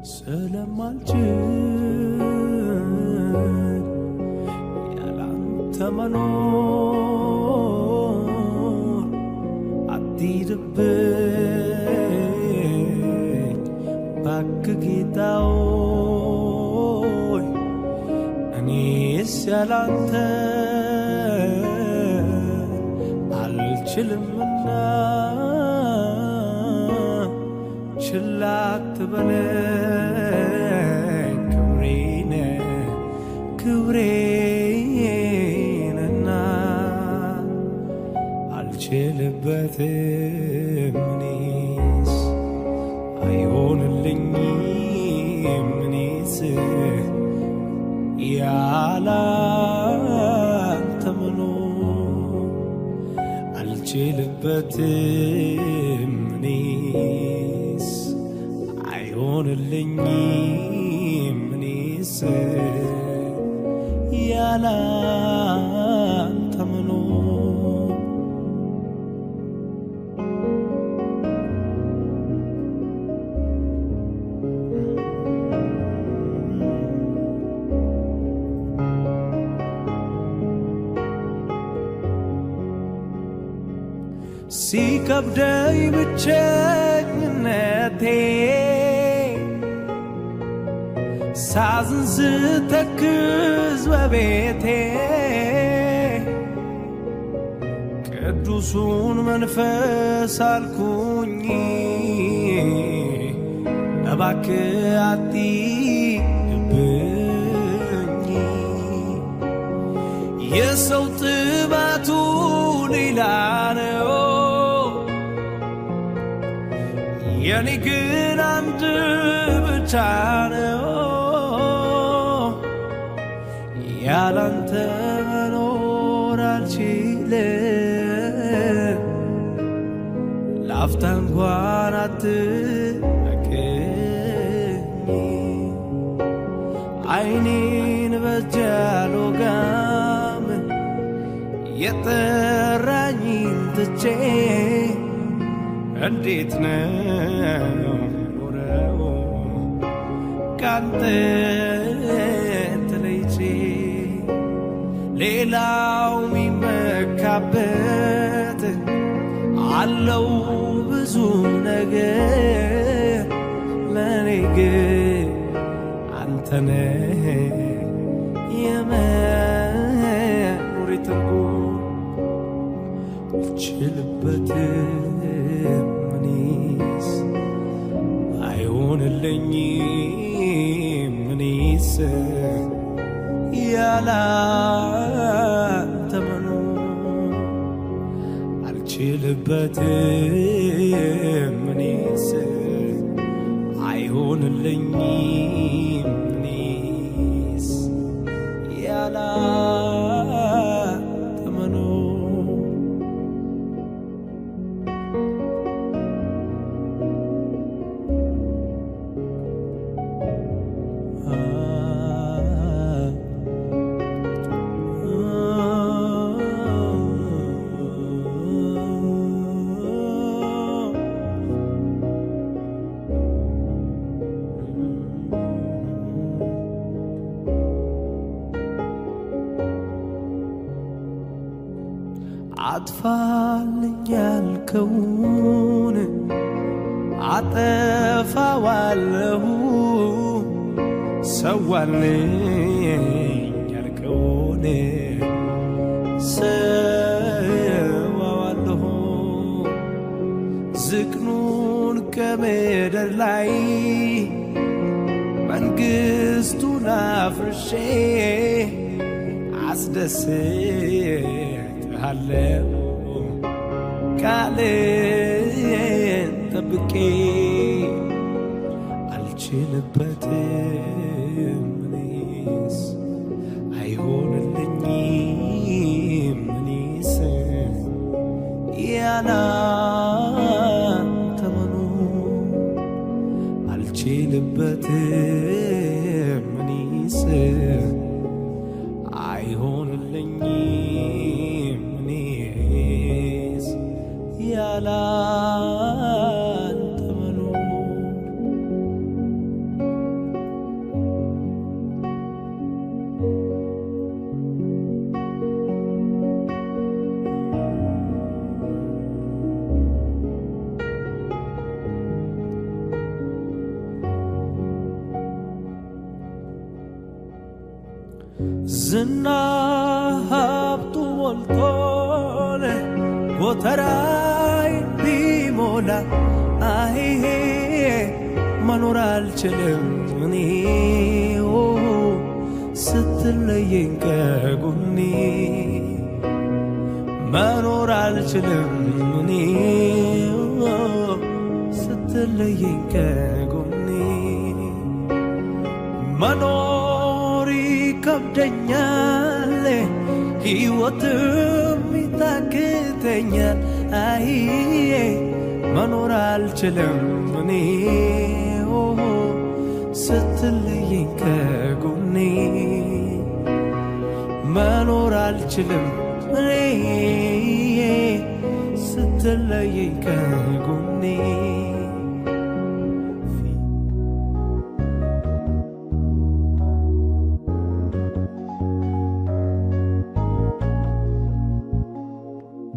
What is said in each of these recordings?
ስለማልችል ያላንተ መኖር አትሂድብኝ እባክህ ጌታዬ እኔስ ያላንተ አልችልምና ችላ አትበለኝ ክብሬነህና አልችልበትም እኔስ አይሆንልኝም እኔስ ያላንተ መኖር አልችልበትም እኔስ አይሆንልኝም እኔስ ያላንተ መኖር ሲከብደኝ ብቸኝነቴ ሳዝን ስተክዝ በቤቴ ቅዱሱን መንፈስ አልኩኝ እባክህ አትሂድብኝ የሰው ጥማቱ ሌላ ነው የኔ ግን አንድ ብቻ ነው ያላንተ መኖር አልችልም ላፍታ እንኳን አትራቅኝ ዓይኔን በእጄ አልወጋም የጠራኝን ትቼ እንዴት ነው ኖረው ካንተ ተለይቼ ሌላው ሚመካበት አለው ብዙ ነገር ለኔ ግን አንተነህ የመኖሬ ትርጉም አልችልበትም እኔስ አይሆንልኝም እኔስ ያላንተ መኖር አልችልበትም እኔስ አይሆንልኝም እኔስ ያላንተ መኖር አጥፋልኝ ያልከውን አጠፋዋለሁ ሰዋልኝ ያልከውን ሰዋዋለሁ ዝቅኑን ከምድር ላይ መንግሥቱን አፍርሼ አስደስትሃለሁ ቃልን ጠብቄ አልችልበትም እኔስ አይሆንልኝም እኔስ ያላንተ መኖር አልችልበትም እኔስ አይሆንልኝም እኔስ ያላንተ መኖር ዝና ሀብቱ ሞልቶን ጎተራይ ቢሞላ አይሄ መኖር አልችልም እኔ ስትለየኝ ከጎኔ መኖር አልችልም እኔ ስትለየኝ ከጎኔ መኖር ይከብደኛል ሕይወትም ይታክተኛል አይ መኖር አልችልም እኔ ስትለየኝ ከጎኔ መኖር አልችልም እኔ ስትለየኝ ከጎኔ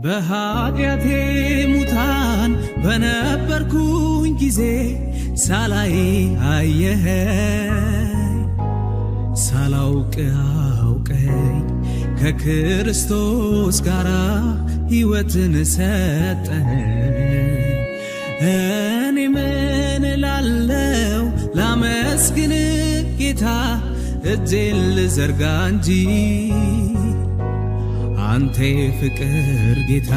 በኃጢአቴ ሙታን በነበርኩኝ ጊዜ ሳላይ አየኸኝ ሳላውቅ አውቀኝ ከክርስቶስ ጋር ሕይወትን ሰጠኝ። እኔ ምን እላለሁ ላመስግን ጌታ እጄን ልዘርጋ እንጂ አንተ ፍቅር ጌታ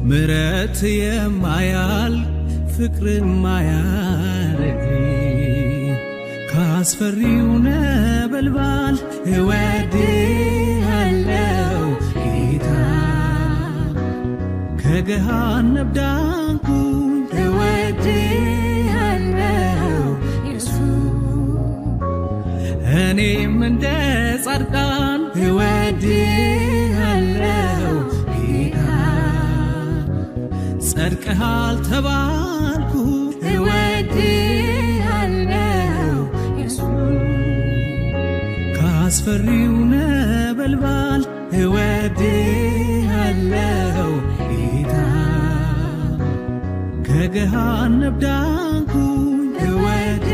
ምሕረት የማያልቅ ፍቅር የማያረግ ካስፈሪው ነበልባል እወድሃለሁ ጌታ ከገሃነም ዳንኩኝ እወድሃለሁ ኢየሱስ እኔም እንደ ጻድቃን እወድሃለሁ ጌታ ጸድቀሃል ተባልኩ እወድሃለሁ ካስፈሪው ነበልባል እወድሃለሁ ጌታ ከገሃነም ዳንኩኝ እወድሃለሁ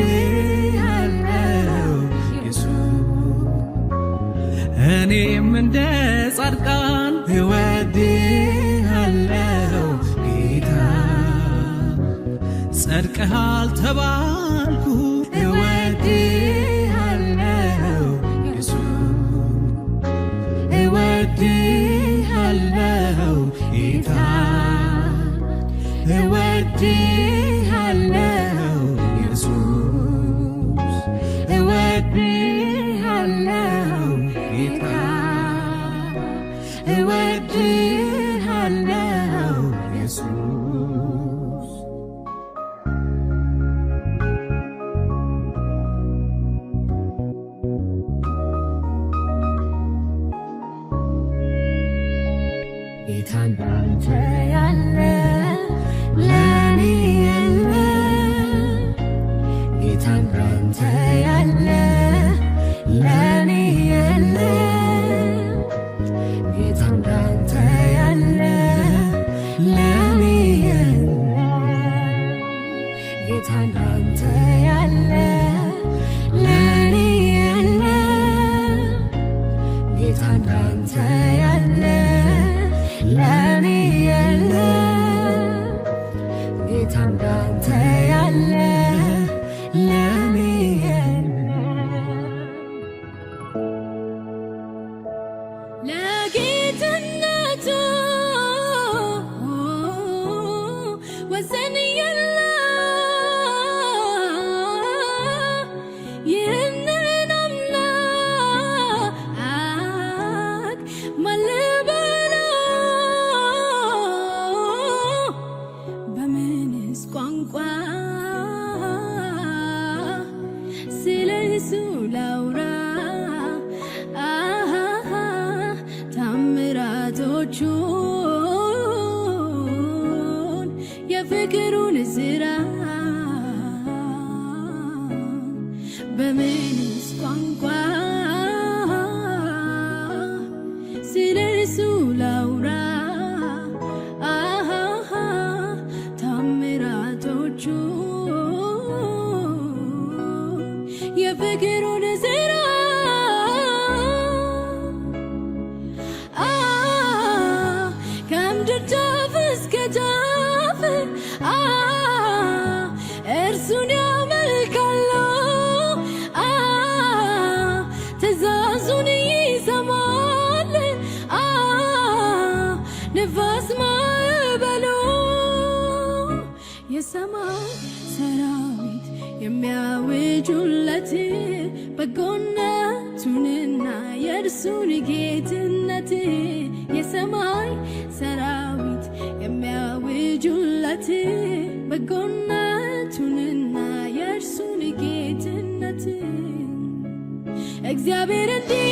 እኔም እንደ ጻድቃን እወድሃለሁ ጌታ ጸድቀሃል ተባልኩ እወድሃለሁ እወድሃለሁ ጌታ እወድሃለሁ ኢየሱስ እወድሃለሁ ጌታ እወድሃለሁ ኢየሱስ ጌታ እንዳንተ ያለ ለኔ የለ ጌታ እንዳንተ ያለ ለኔ የለ ጌታ እንዳንተ ያለ ለኔ የለ ጌታ እንዳንተ ያለ ለኔ የለ ጌታ እንዳንተ ያለ ለኔ የለ ጌታ እንዳንተ ያለ ለኔ የለ ለጌትነቱ ወሰን የለው ይህንን አምላክ ማን በምንስ ቋንቋ ስለ እሱ ላውራ ታምራቶቹን የፍቅሩን ሥራ በምንስ ቋንቋ ስለ እሱ ላውራ ታምራቶቹን የፍቅሩን ሥራ የሚያውጁለት በጎነቱንና የእርሱን ጌትነት የሰማይ ሰራዊት የሚያውጁለት በጎነቱንና የእርሱን ጌትነት እግዚአብሔር እንዲህ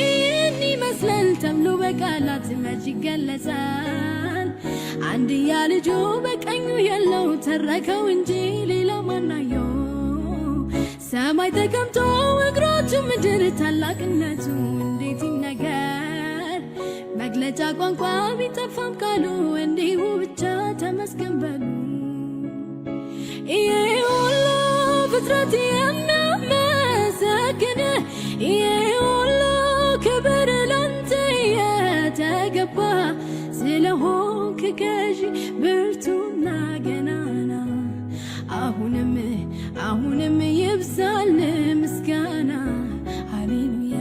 ይመስላል ተብሎ በቃላት መች ይገለጻል? አንድያ ልጁ በቀኙ ያለው ተረከው እንጂ ሌላ ማናየው? ሰማይ ተቀምጦ እግሮቹ ምድር ታላቅነቱ እንዴት ይነገር? መግለጫ ቋንቋ ቢጠፋም ቃሉ እንዲሁ ብቻ ተመስገን በሉ። ይሄ ሁሉ ፍጥረት የሚያመሰግን ይሄ ሁሉ ክብር ላንተ የተገባ ስለሆንክ ገዢ ብርቱና ገናና አሁንም ይብዛል ምስጋና ሃሌሉያ።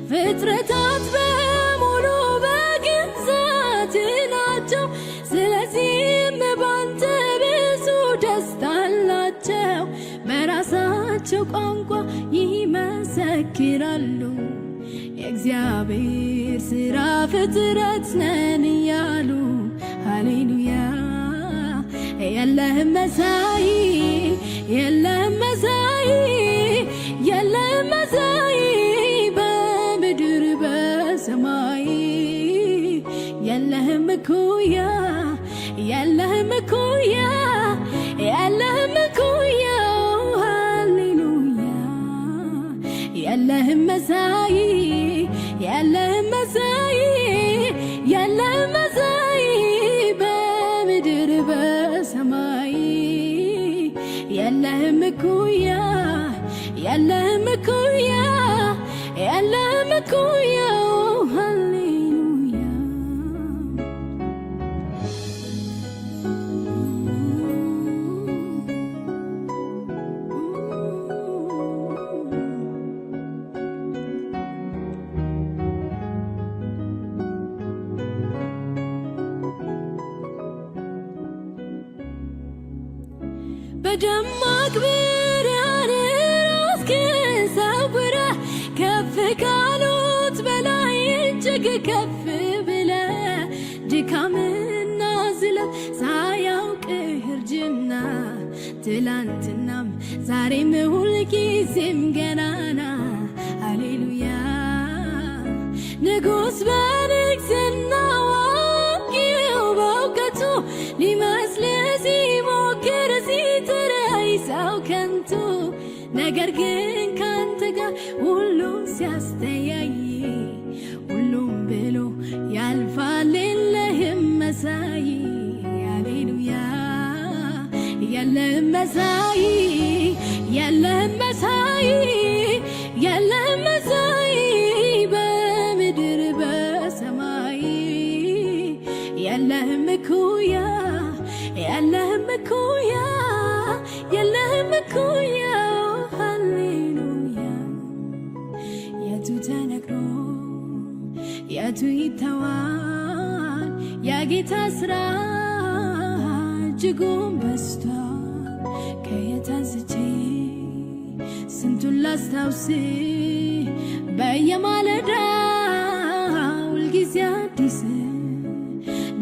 ፍጥረታት በሙሉ በግዛት ናቸው፣ ስለዚህም ባንተ ብዙ ደስታ አላቸው። በራሳቸው ቋንቋ ይመሰክራሉ የእግዚአብሔር ሥራ ፍጥረት ነን እያሉ ሃሌሉያ። የለህም መሳይ የለህም መሳይ የለህም መሳይ በምድር በሰማይ የለህም እኩያ የለህም እኩያ የለህም እኩያ ሃሌሉያ። የለህም መሳይ የለህም መሳይ የለህም መሳይ በምድር በሰማይ የለህም እኩያ የለህም እኩያ የለህም እኩያ ሃሌሉያ። በደማቅ ብርሃን ራስህን ሰውረህ ከፍ ካሉት በላይ እጅግ ከፍ ብለህ ድካምና ዝለት ሳያውቅህ እርጅና ትላንትናም ዛሬም ሁልጊዜም ገናና ሃሌሉያ። ንጉሥ በንግሥናው አዋቂው በእውቀቱ ሊመስልህ ሲሞክር ሲተራይ ሰው ከንቱ ነገር ግን ካንተ ጋር ሁሉን ሲያስተያይ ሁሉም ብሎ ያልፋል የለህም መሳይ ሃሌሉያ። የለህም መሳይ የለህም መሳይ የለህም መሳይ በምድር በሰማይ የለህም እኩያ የለህም እኩያ የለህም እኩያ ሃሌሉያ። የቱ ተነግሮ የቱ ይተዋል? የጌታ ሥራ እጅጉን በዝቷል። ከየት አንስቼ ስንቱን ላስታውስ? በየማለዳው ሁልጊዜ አዲስ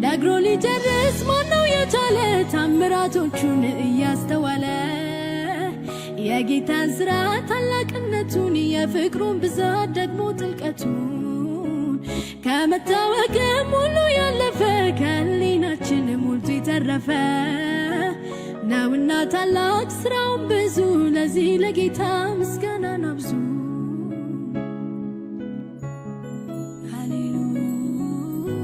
ነግሮ ሊጨርስ ማነው የቻለ? ታምራቶቹን እያስተዋለ የጌታን ሥራ ታላቅነቱን የፍቅሩን ብዛት ደግሞ ጥልቀቱን ከመታወቅም ሁሉ ያለፈ ከሕሊናችን ሞልቶ የተረፈ ነውና ታላቅ ሥራውን ብዙ። ለዚህ ለጌታ ምስጋናን አብዙ።